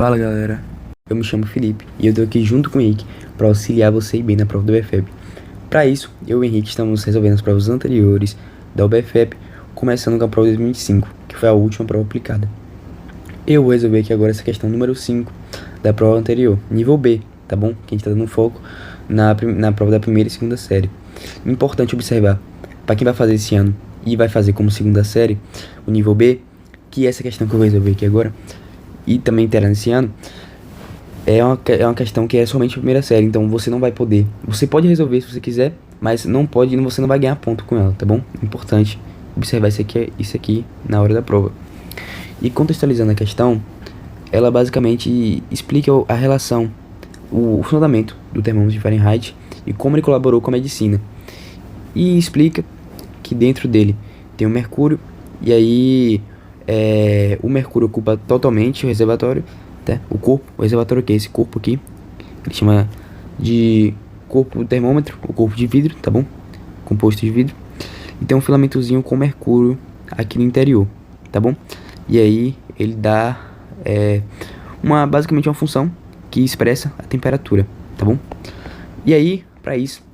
Fala galera, eu me chamo Felipe e eu tô aqui junto com o Henrique para auxiliar você e bem na prova do BFEP. Para isso, eu e o Henrique estamos resolvendo as provas anteriores da UBFEP, começando com a prova de 2025, que foi a última prova aplicada. Eu vou resolver aqui agora essa questão número 5 da prova anterior, nível B, tá bom? Que a gente tá dando foco na prova da primeira e segunda série. Importante observar, para quem vai fazer esse ano e vai fazer como segunda série, o nível B, que essa questão que eu vou resolver aqui agora, e também terá nesse ano, é uma questão que é somente a primeira série, então você não vai poder. Você pode resolver se você quiser, mas não pode, você não vai ganhar ponto com ela, tá bom? Importante observar isso aqui na hora da prova. E contextualizando a questão, ela basicamente explica a relação, o fundamento do termômetro de Fahrenheit e como ele colaborou com a medicina. E explica que dentro dele tem o mercúrio, e aí o mercúrio ocupa totalmente o reservatório, tá? O reservatório que é esse corpo aqui, ele chama de corpo do termômetro, o corpo de vidro, tá bom? Composto de vidro. E tem um filamentozinho com mercúrio aqui no interior, tá bom? E aí ele dá basicamente uma função que expressa a temperatura, tá bom? E aí, para isso,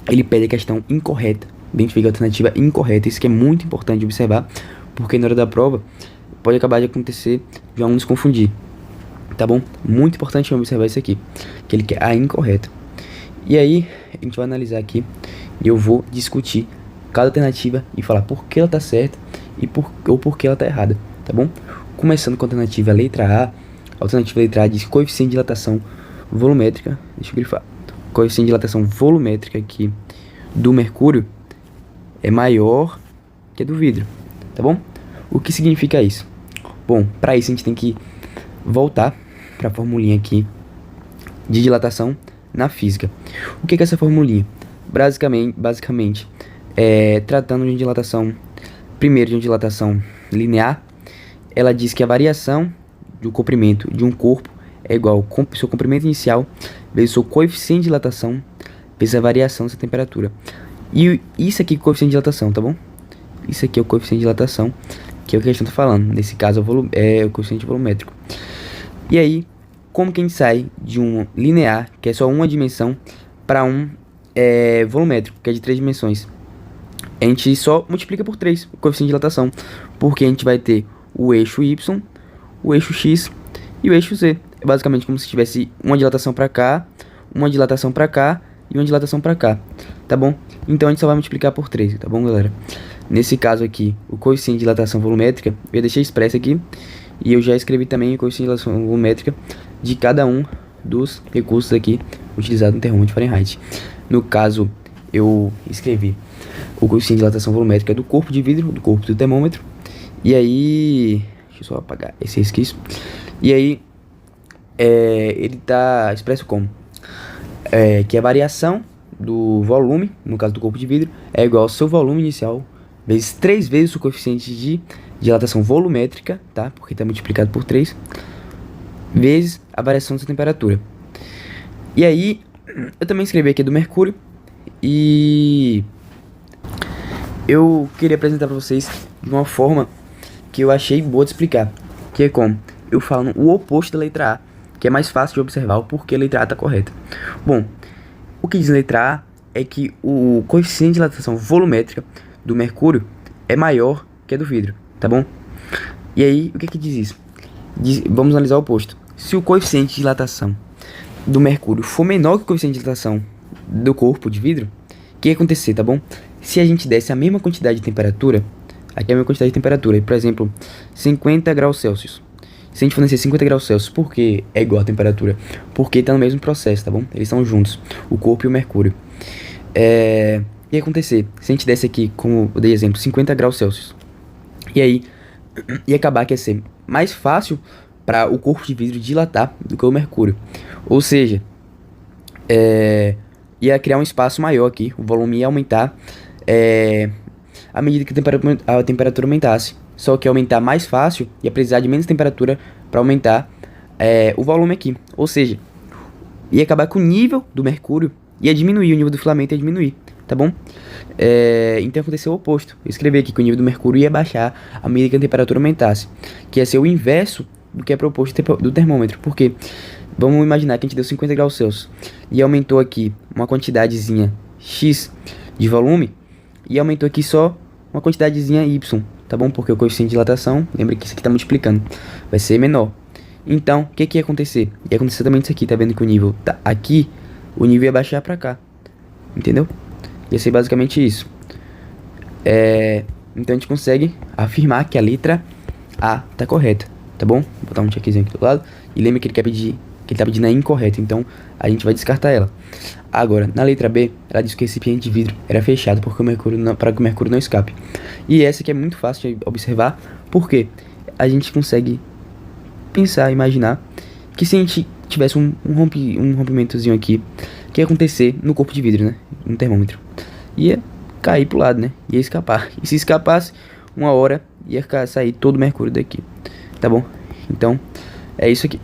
ele pede a questão incorreta, identifica a alternativa incorreta. Isso que é muito importante observar, porque na hora da prova pode acabar de acontecer de um aluno se confundir, tá bom? Muito importante observar isso aqui, que ele quer a incorreta. E aí a gente vai analisar aqui e eu vou discutir cada alternativa e falar por que ela tá certa ou por que ela tá errada, tá bom? Começando com a alternativa letra A. A alternativa letra A diz que coeficiente de dilatação volumétrica, deixa eu grifar, coeficiente de dilatação volumétrica aqui do mercúrio é maior que a do vidro, tá bom? O que significa isso? Bom, para isso a gente tem que voltar para a formulinha aqui de dilatação na física. O que é essa formulinha? Basicamente tratando de uma dilatação, primeiro de uma dilatação linear, ela diz que a variação do comprimento de um corpo é igual ao seu comprimento inicial vezes o seu coeficiente de dilatação vezes a variação dessa temperatura. E isso aqui é o coeficiente de dilatação, tá bom? Isso aqui é o coeficiente de dilatação, que é o que a gente tá falando. Nesse caso é o coeficiente volumétrico. E aí, como que a gente sai de um linear, que é só uma dimensão, para um volumétrico, que é de 3 dimensões? A gente só multiplica por 3 o coeficiente de dilatação, porque a gente vai ter o eixo Y, o eixo X e o eixo Z. É basicamente como se tivesse uma dilatação para cá, uma dilatação para cá e uma dilatação para cá, tá bom? Então a gente só vai multiplicar por 3, tá bom, galera? Nesse caso aqui, o coeficiente de dilatação volumétrica, eu deixei expresso aqui, e eu já escrevi também o coeficiente de dilatação volumétrica de cada um dos recursos aqui utilizados no termômetro de Fahrenheit. No caso, eu escrevi o coeficiente de dilatação volumétrica do corpo de vidro, do corpo do termômetro, e aí, deixa eu só apagar esse resquício, e aí ele tá expresso como? Que a variação do volume, no caso do corpo de vidro, é igual ao seu volume inicial vezes 3 vezes o coeficiente de dilatação volumétrica, tá? Porque está multiplicado por 3, vezes a variação dessa temperatura. E aí, eu também escrevi aqui do mercúrio, e eu queria apresentar para vocês de uma forma que eu achei boa de explicar, que é como eu falo o oposto da letra A, que é mais fácil de observar o porquê a letra A está correta. Bom, o que diz a letra A é que o coeficiente de dilatação volumétrica do mercúrio é maior que a do vidro, tá bom? E aí, o que diz isso? Vamos analisar o oposto. Se o coeficiente de dilatação do mercúrio for menor que o coeficiente de dilatação do corpo de vidro, o que ia acontecer, tá bom? Se a gente desse a mesma quantidade de temperatura, aqui é a mesma quantidade de temperatura, por exemplo, 50 graus Celsius. Se a gente fornecer 50 graus Celsius, por que é igual a temperatura? Porque está no mesmo processo, tá bom? Eles estão juntos, o corpo e o mercúrio. O que ia acontecer? Se a gente desse aqui, como eu dei exemplo, 50 graus Celsius, e aí ia acabar que ia ser mais fácil para o corpo de vidro dilatar do que o mercúrio. Ou seja, ia criar um espaço maior aqui, o volume ia aumentar à medida que a temperatura aumentasse. Só que aumentar mais fácil, ia precisar de menos temperatura para aumentar o volume aqui. Ou seja, ia acabar com o nível do mercúrio, ia diminuir, o nível do filamento ia diminuir, tá bom? Então aconteceu o oposto. Eu escrevi aqui que o nível do mercúrio ia baixar à medida que a temperatura aumentasse, que ia ser o inverso do que é proposto do termômetro. Porque vamos imaginar que a gente deu 50 graus Celsius e aumentou aqui uma quantidadezinha X de volume e aumentou aqui só uma quantidadezinha Y, tá bom? Porque o coeficiente de dilatação, lembra que isso aqui tá multiplicando, vai ser menor. Então, o que ia acontecer? Ia acontecer também isso aqui, tá vendo que o nível tá aqui, o nível ia baixar pra cá, entendeu? Ia ser basicamente isso. Então a gente consegue afirmar que a letra A tá correta, tá bom? Vou botar um checkzinho aqui do lado. E lembra que ele tá pedindo a incorreta, então a gente vai descartar ela. Agora, na letra B, ela diz que o recipiente de vidro era fechado para que o mercúrio não escape. E essa aqui é muito fácil de observar, porque a gente consegue pensar, imaginar que se a gente tivesse um rompimentozinho aqui, o que ia acontecer no corpo de vidro, né? No termômetro. Ia cair pro lado, né? Ia escapar. E se escapasse, uma hora ia sair todo o mercúrio daqui. Tá bom? Então, é isso aqui.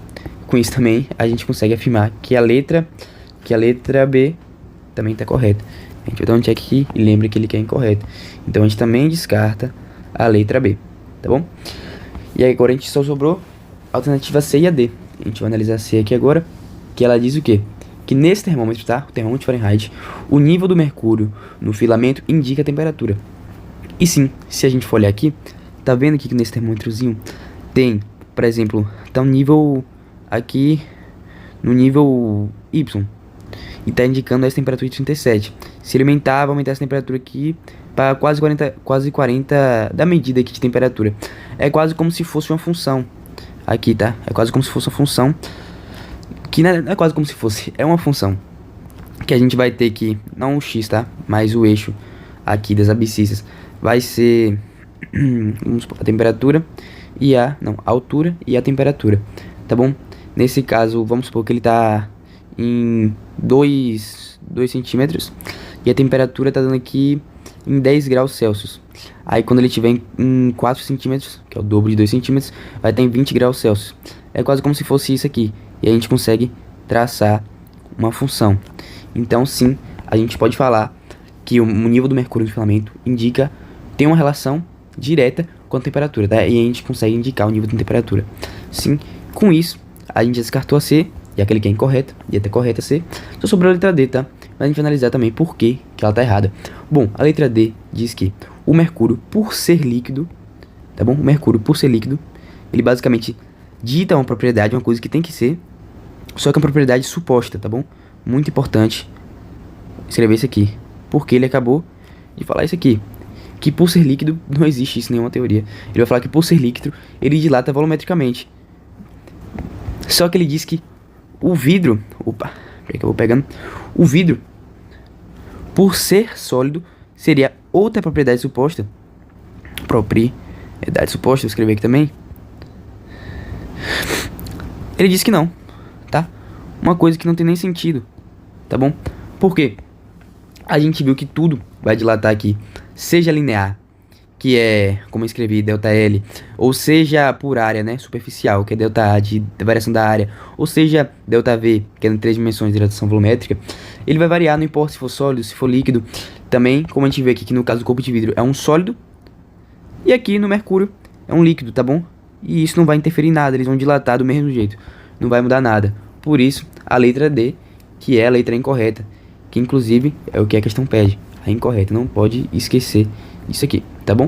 Com isso também, a gente consegue afirmar que a letra B também está correta. A gente vai dar um check aqui e lembra que ele quer incorreto. Então, a gente também descarta a letra B. Tá bom? E aí, agora a gente só sobrou a alternativa C e a D. A gente vai analisar a C aqui agora, que ela diz o quê? Que nesse termômetro, tá? O termômetro Fahrenheit, o nível do mercúrio no filamento indica a temperatura. E sim, se a gente for olhar aqui, tá vendo aqui que nesse termômetrozinho tem, por exemplo, tá um nível aqui no nível Y e tá indicando essa temperatura de 37. Se ele aumentar, vai aumentar essa temperatura aqui para quase 40 da medida aqui de temperatura. É quase como se fosse uma função aqui, tá? É quase como se fosse uma função que não é quase como se fosse, é uma função que a gente vai ter que, não o x, tá? Mas o eixo aqui das abscissas vai ser vamos supor, a temperatura e a altura e a temperatura, tá bom? Nesse caso, vamos supor que ele tá em 2 centímetros e a temperatura tá dando aqui em 10 graus Celsius. Aí quando ele tiver em 4 centímetros, que é o dobro de 2 centímetros, vai estar em 20 graus Celsius. É quase como se fosse isso aqui. E a gente consegue traçar uma função. Então sim, a gente pode falar que o nível do mercúrio no filamento tem uma relação direta com a temperatura, tá? E a gente consegue indicar o nível de temperatura. Sim, com isso, a gente descartou a C, e aquele que é incorreto, e até correta C. Só sobrou a letra D, tá? Mas a gente vai analisar também por que ela tá errada. Bom, a letra D diz que o mercúrio, por ser líquido, tá bom? O mercúrio, por ser líquido, ele basicamente dita uma propriedade, uma coisa que tem que ser, só que é uma propriedade suposta, tá bom? Muito importante escrever isso aqui, porque ele acabou de falar isso aqui, que por ser líquido, não existe isso em nenhuma teoria. Ele vai falar que por ser líquido, ele dilata volumetricamente. Só que ele diz que o vidro, peraí que eu vou pegando, o vidro, por ser sólido, seria outra propriedade suposta, vou escrever aqui também. Ele diz que não, tá? Uma coisa que não tem nem sentido, tá bom? Por quê? A gente viu que tudo vai dilatar aqui, seja linear, que é, como eu escrevi, ΔL, ou seja por área, né, superficial, que é ΔA, de variação da área, ou seja ΔV, que é em 3 dimensões de dilatação volumétrica. Ele vai variar, não importa se for sólido, se for líquido. Também, como a gente vê aqui, que no caso do corpo de vidro é um sólido, e aqui no mercúrio é um líquido, tá bom? E isso não vai interferir em nada, eles vão dilatar do mesmo jeito, não vai mudar nada. Por isso, a letra D, que é a letra incorreta, que inclusive é o que a questão pede, a incorreta, não pode esquecer isso aqui, tá bom?